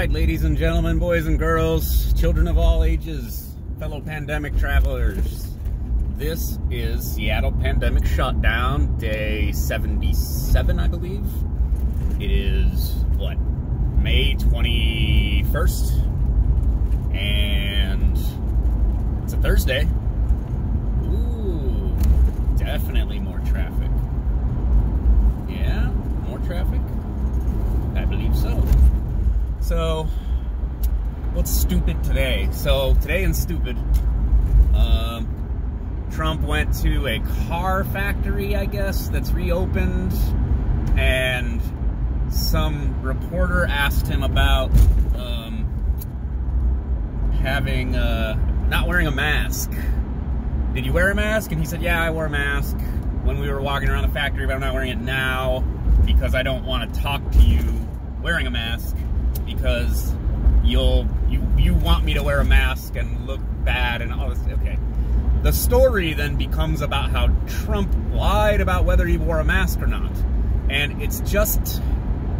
right, ladies and gentlemen, boys and girls, children of all ages, fellow pandemic travelers. This is Seattle Pandemic Shutdown, day 77, I believe. It is, what, May 21st? And it's a Thursday. Ooh, definitely more traffic. Yeah, more traffic? I believe so. So, what's stupid today? So, today in stupid, Trump went to a car factory, I guess, that's reopened, and some reporter asked him about not wearing a mask. Did you wear a mask? And he said, yeah, I wore a mask when we were walking around the factory, but I'm not wearing it now because I don't want to talk to you wearing a mask, because you want me to wear a mask and look bad and all this. Okay. The story then becomes about how Trump lied about whether he wore a mask or not. And it's just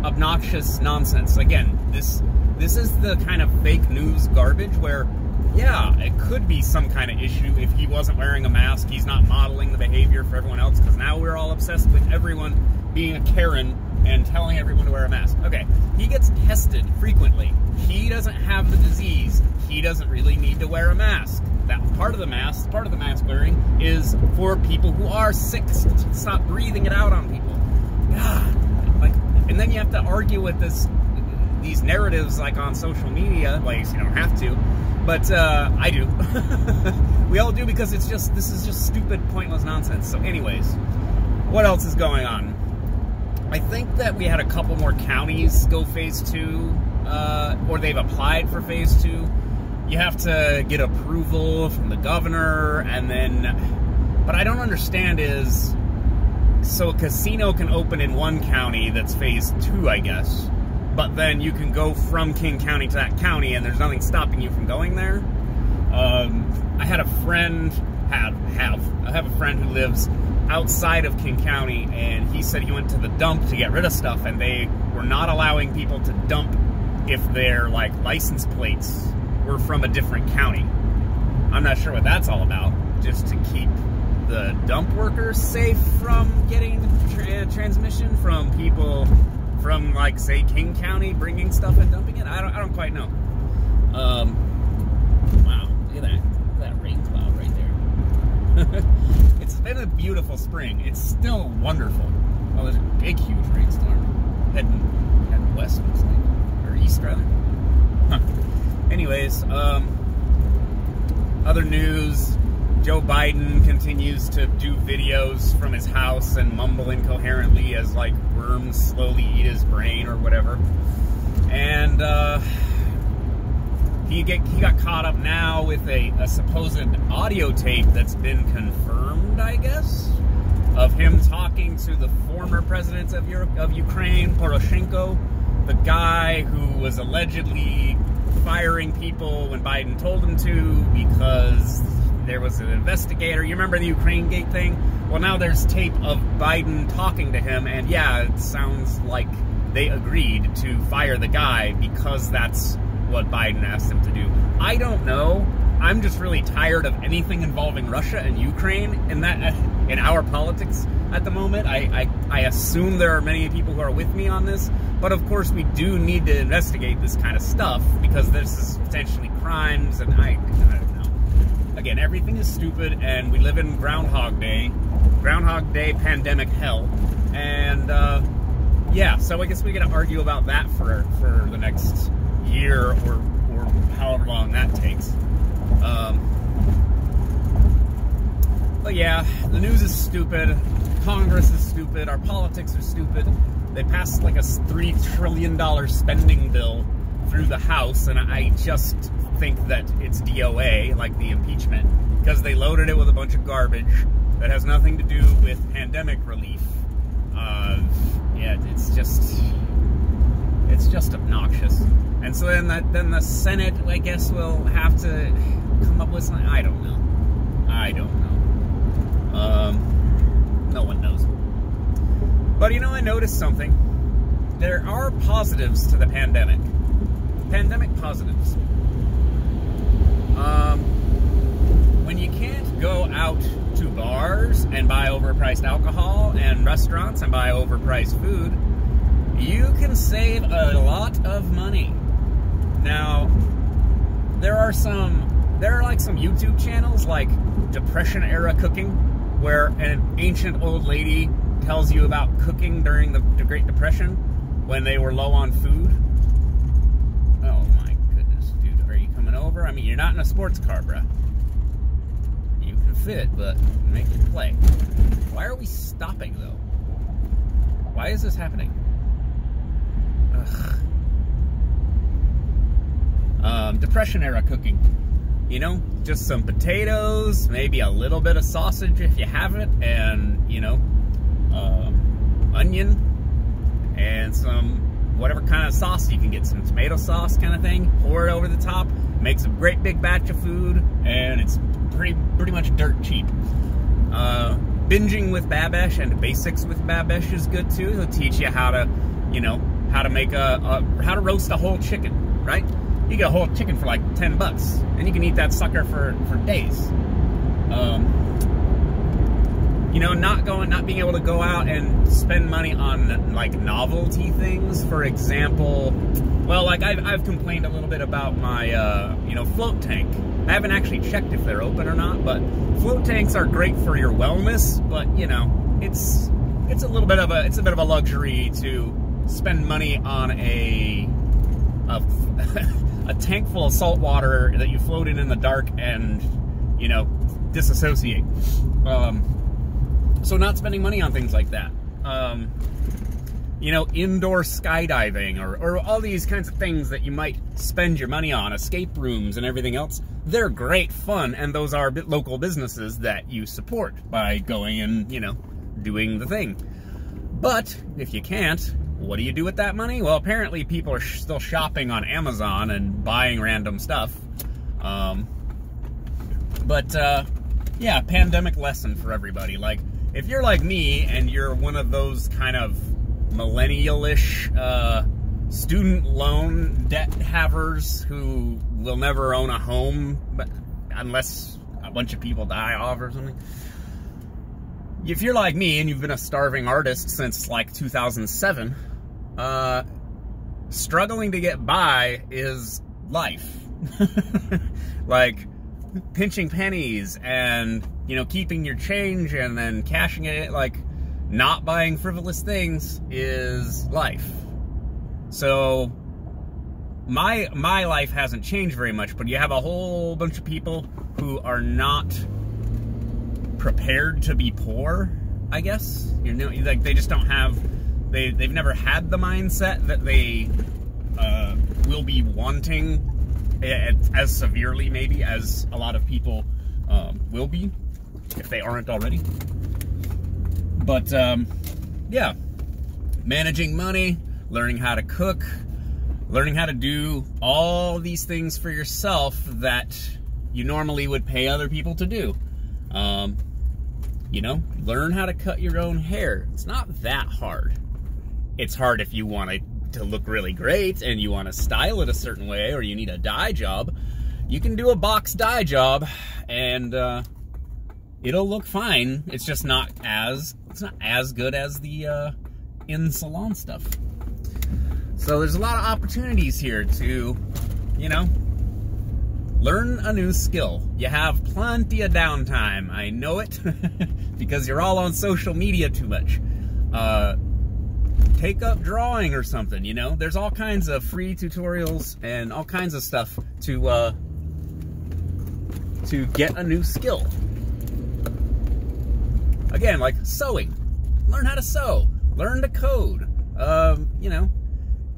obnoxious nonsense. Again, this is the kind of fake news garbage where, yeah, it could be some kind of issue if he wasn't wearing a mask. He's not modeling the behavior for everyone else, because now we're all obsessed with everyone being a Karen and telling everyone to wear a mask. Okay, he gets tested frequently. He doesn't have the disease. He doesn't really need to wear a mask. That part of the mask wearing is for people who are sick, to stop breathing it out on people. God, like, and then you have to argue with these narratives like on social media. Well, you don't have to, but I do. We all do, because this is just stupid, pointless nonsense. So anyways, what else is going on? I think that we had a couple more counties go phase 2, or they've applied for phase 2. You have to get approval from the governor, and then, but I don't understand is, so a casino can open in one county that's phase 2, I guess, but then you can go from King County to that county, and there's nothing stopping you from going there. I had a friend, I have a friend who lives outside of King County, and he said he went to the dump to get rid of stuff, and they were not allowing people to dump if their, like, license plates were from a different county. I'm not sure what that's all about, just to keep the dump workers safe from getting transmission from people from, like, say, King County bringing stuff and dumping it. I don't quite know. Wow, look at that rain cloud right there. It's been a beautiful spring. It's still wonderful. Oh, there's a big, huge rainstorm heading west, looks like, or east rather. Huh. Anyways, other news. Joe Biden continues to do videos from his house and mumble incoherently as, like, worms slowly eat his brain or whatever. And he got caught up now with a supposed audio tape that's been confirmed, I guess, of him talking to the former president of Ukraine, Poroshenko, the guy who was allegedly firing people when Biden told him to because there was an investigator. You remember the Ukraine Gate thing? Well, now there's tape of Biden talking to him, and yeah, it sounds like they agreed to fire the guy because that's what Biden asked him to do. I don't know. I'm just really tired of anything involving Russia and Ukraine in our politics at the moment. I assume there are many people who are with me on this, but of course we do need to investigate this kind of stuff because this is potentially crimes, and I don't know. Again, everything is stupid, and we live in Groundhog Day pandemic hell, and yeah, so I guess we gotta argue about that for the next year or however long that takes. But yeah, the news is stupid, Congress is stupid, our politics are stupid. They passed like a $3 trillion spending bill through the House, and I just think that it's DOA, like the impeachment, because they loaded it with a bunch of garbage that has nothing to do with pandemic relief. Yeah, it's just obnoxious. And so then the Senate, I guess, will have to come up with something. I don't know. No one knows. But, you know, I noticed something. There are positives to the pandemic. pandemic positives. When you can't go out to bars and buy overpriced alcohol and restaurants and buy overpriced food, you can save a lot of money. Now, there are like some YouTube channels like Depression era cooking, where an ancient old lady tells you about cooking during the Great Depression when they were low on food. Oh my goodness, dude, are you coming over? I mean, you're not in a sports car, bruh. You can fit, but make it play. Why are we stopping, though? Why is this happening? Ugh. Depression era cooking. You know, just some potatoes, maybe a little bit of sausage if you have it, and, you know, onion, and some whatever kind of sauce you can get, some tomato sauce kind of thing, pour it over the top, makes a great big batch of food, and it's pretty much dirt cheap. Binging with Babesh and basics with Babesh is good too. He'll teach you how to, you know, how to make how to roast a whole chicken, right? You get a whole chicken for like $10, and you can eat that sucker for days. You know, not being able to go out and spend money on like novelty things. For example, well, like I've complained a little bit about my you know, float tank. I haven't actually checked if they're open or not, but float tanks are great for your wellness. But you know, it's a bit of a luxury to spend money on a tank full of salt water that you float in the dark and, you know, disassociate. So not spending money on things like that. You know, indoor skydiving or all these kinds of things that you might spend your money on, escape rooms and everything else, they're great fun, and those are local businesses that you support by going and, you know, doing the thing. But if you can't, what do you do with that money? Well, apparently people are still shopping on Amazon and buying random stuff. Yeah, pandemic lesson for everybody. Like, if you're like me and you're one of those kind of millennial-ish student loan debt havers who will never own a home, but unless a bunch of people die off or something. If you're like me and you've been a starving artist since like 2007, struggling to get by is life. Like pinching pennies and, you know, keeping your change and then cashing it, like not buying frivolous things is life. So my life hasn't changed very much, but you have a whole bunch of people who are not prepared to be poor, I guess. You know, like they just don't have, they've never had the mindset that they will be wanting as severely maybe as a lot of people will be, if they aren't already. But yeah, managing money, learning how to cook, learning how to do all these things for yourself that you normally would pay other people to do. You know, learn how to cut your own hair. It's not that hard. It's hard if you want to look really great and you want to style it a certain way, or you need a dye job. You can do a box dye job and it'll look fine. It's just not as good as the in salon stuff. So there's a lot of opportunities here to, you know, learn a new skill. You have plenty of downtime. I know it because you're all on social media too much. Take up drawing or something, you know? There's all kinds of free tutorials and all kinds of stuff to get a new skill. Again, like sewing. Learn how to sew. Learn to code. You know,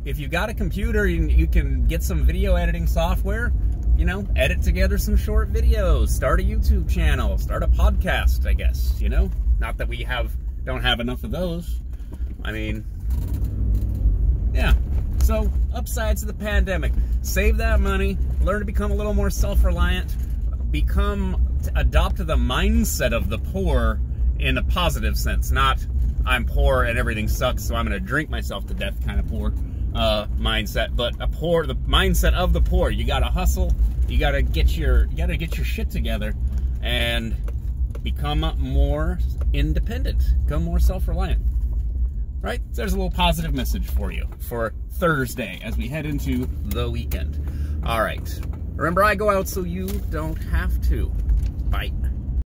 if you've got a computer, you can get some video editing software, you know, edit together some short videos, start a YouTube channel, start a podcast, I guess, you know? Not that we don't have enough of those. I mean, yeah. So, upsides of the pandemic. Save that money, learn to become a little more self-reliant, adopt the mindset of the poor in a positive sense, not I'm poor and everything sucks, so I'm going to drink myself to death kind of poor. mindset, but the mindset of the poor. You gotta hustle. You gotta get your shit together, and become more independent. Become more self-reliant. Right? There's a little positive message for you for Thursday as we head into the weekend. All right. Remember, I go out so you don't have to. Bye.